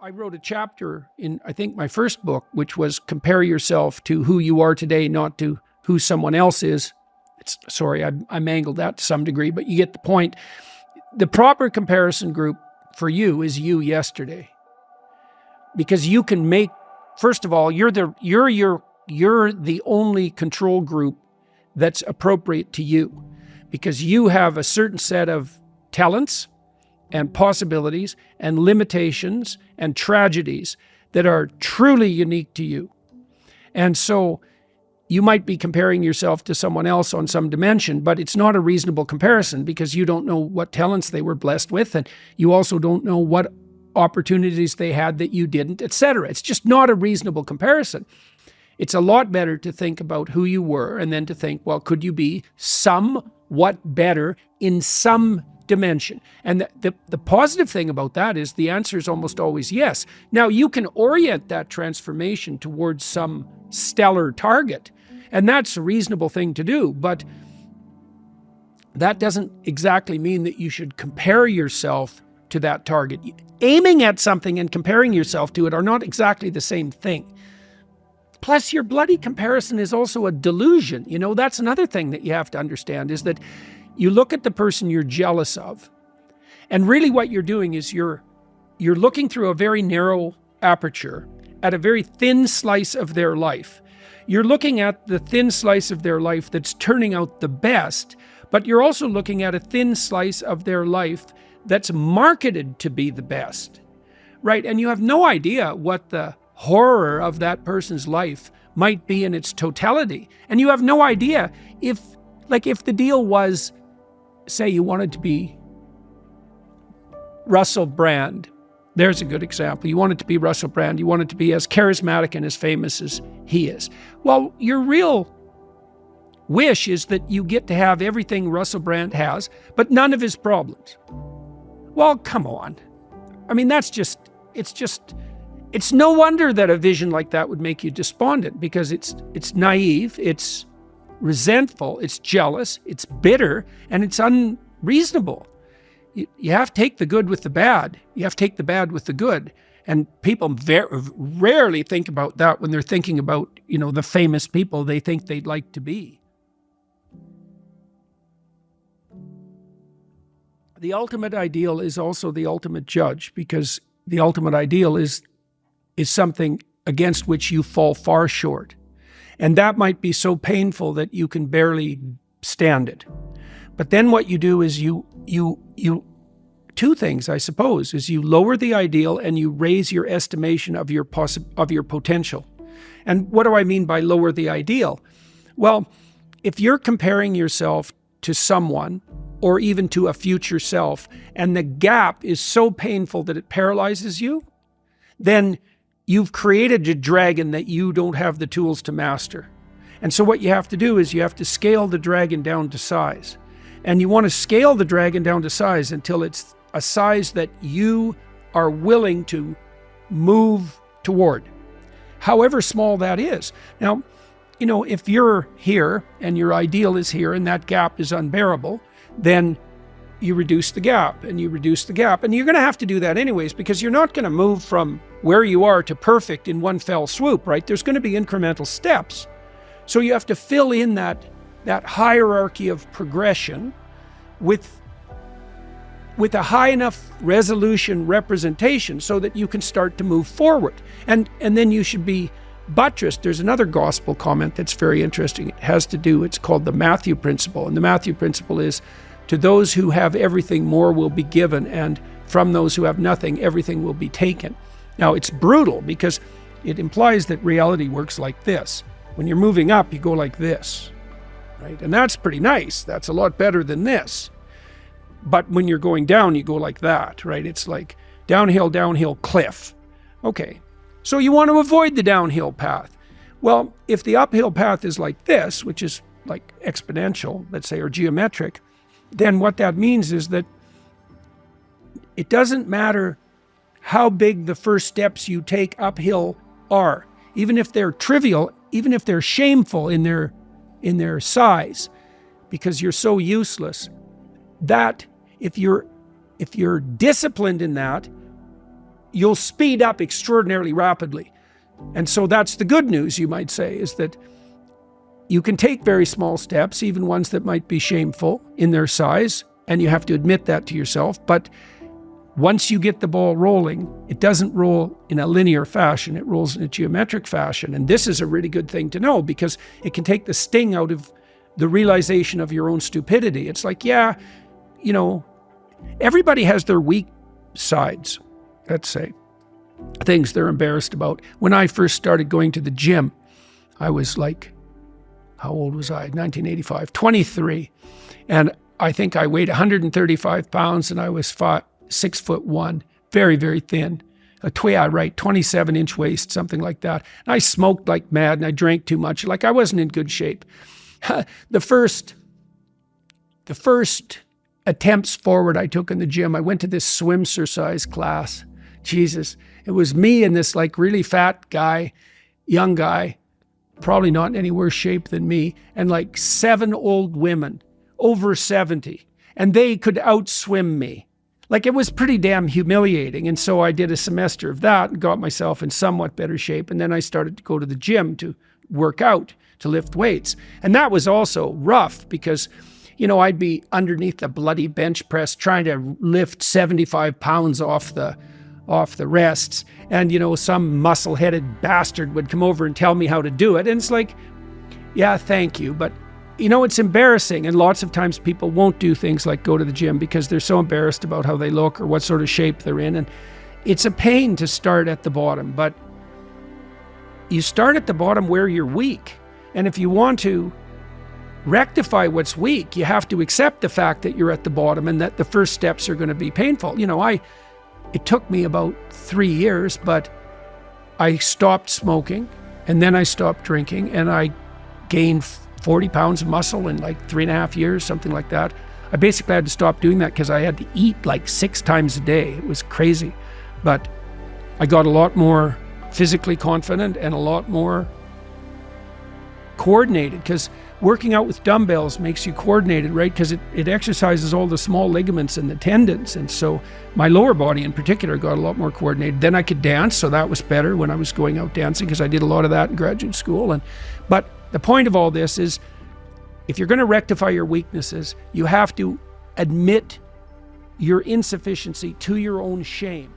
I wrote a chapter in, I think, my first book, which was compare yourself to who you are today, not to who someone else is. Sorry, I mangled that to some degree, but you get the point. The proper comparison group for you is you yesterday. Because you can make, first of all, you're the only control group that's appropriate to you. Because you have a certain set of talents and possibilities and limitations and tragedies that are truly unique to you. And so you might be comparing yourself to someone else on some dimension, but it's not a reasonable comparison because you don't know what talents they were blessed with, and you also don't know what opportunities they had that you didn't, etc. It's just not a reasonable comparison. It's a lot better to think about who you were and then to think, well, could you be somewhat better in some dimension? And the positive thing about that is the answer is almost always yes. Now, you can orient that transformation towards some stellar target, and that's a reasonable thing to do, but that doesn't exactly mean that you should compare yourself to that target. Aiming at something and comparing yourself to it are not exactly the same thing. Plus, your bloody comparison is also a delusion. You know, that's another thing that you have to understand is that you look at the person you're jealous of, and really what you're doing is you're looking through a very narrow aperture at a very thin slice of their life. You're looking at the thin slice of their life that's turning out the best, but you're also looking at a thin slice of their life that's marketed to be the best, right? And you have no idea what the horror of that person's life might be in its totality. And you have no idea if the deal was, say you wanted to be Russell Brand. There's a good example. You wanted to be Russell Brand. You wanted to be as charismatic and as famous as he is. Well, your real wish is that you get to have everything Russell Brand has, but none of his problems. Well, come on. I mean, it's no wonder that a vision like that would make you despondent, because it's naive, it's resentful, it's jealous, it's bitter, and it's unreasonable. You have to take the good with the bad. You have to take the bad with the good. And people rarely think about that when they're thinking about, the famous people they think they'd like to be. The ultimate ideal is also the ultimate judge, because the ultimate ideal is something against which you fall far short. And that might be so painful that you can barely stand it. But then what you do is you two things, I suppose, is you lower the ideal and you raise your estimation of your potential. And what do I mean by lower the ideal? Well, if you're comparing yourself to someone or even to a future self, and the gap is so painful that it paralyzes you, then you've created a dragon that you don't have the tools to master. And so what you have to do is you have to scale the dragon down to size. And you want to scale the dragon down to size until it's a size that you are willing to move toward, however small that is. Now, if you're here and your ideal is here and that gap is unbearable, then you reduce the gap and you reduce the gap. And you're going to have to do that anyways, because you're not going to move from where you are to perfect in one fell swoop, right? There's going to be incremental steps. So you have to fill in that hierarchy of progression with a high enough resolution representation so that you can start to move forward. And then you should be buttressed. There's another gospel comment that's very interesting. It's called the Matthew principle. And the Matthew principle is, to those who have everything, more will be given, and from those who have nothing, everything will be taken. Now, it's brutal because it implies that reality works like this. When you're moving up, you go like this, right? And that's pretty nice. That's a lot better than this. But when you're going down, you go like that, right? It's like downhill, cliff. Okay, so you want to avoid the downhill path. Well, if the uphill path is like this, which is like exponential, let's say, or geometric, then what that means is that it doesn't matter how big the first steps you take uphill are, even if they're trivial, even if they're shameful in their size, because you're so useless, that if you're disciplined in that, you'll speed up extraordinarily rapidly. And so that's the good news, you might say, is that you can take very small steps, even ones that might be shameful in their size, and you have to admit that to yourself. But once you get the ball rolling, it doesn't roll in a linear fashion, it rolls in a geometric fashion. And this is a really good thing to know, because it can take the sting out of the realization of your own stupidity. It's like, yeah, everybody has their weak sides, let's say, things they're embarrassed about. When I first started going to the gym, I was like, how old was I? 1985, 23. And I think I weighed 135 pounds and I was 6'1", very, very thin. A 27-inch waist, something like that. And I smoked like mad and I drank too much. Like I wasn't in good shape. The first attempts forward I took in the gym, I went to this swim exercise class. Jesus, it was me and this like really fat guy, young guy, probably not in any worse shape than me, and like 7 old women, over 70, and they could outswim me. Like it was pretty damn humiliating. And so I did a semester of that and got myself in somewhat better shape. And then I started to go to the gym to work out, to lift weights. And that was also rough because, I'd be underneath the bloody bench press trying to lift 75 pounds off the rests. And, some muscle-headed bastard would come over and tell me how to do it. And it's like, yeah, thank you. But, it's embarrassing. And lots of times people won't do things like go to the gym because they're so embarrassed about how they look or what sort of shape they're in. And it's a pain to start at the bottom. But you start at the bottom where you're weak. And if you want to rectify what's weak, you have to accept the fact that you're at the bottom and that the first steps are going to be painful. It took me about 3 years, but I stopped smoking and then I stopped drinking and I gained 40 pounds of muscle in like 3.5 years, something like that. I basically had to stop doing that because I had to eat like 6 times a day. It was crazy. But I got a lot more physically confident and a lot more coordinated, because working out with dumbbells makes you coordinated, right? Because it exercises all the small ligaments and the tendons. And so my lower body in particular got a lot more coordinated. Then I could dance, so that was better when I was going out dancing, because I did a lot of that in graduate school. But the point of all this is, if you're going to rectify your weaknesses, you have to admit your insufficiency to your own shame.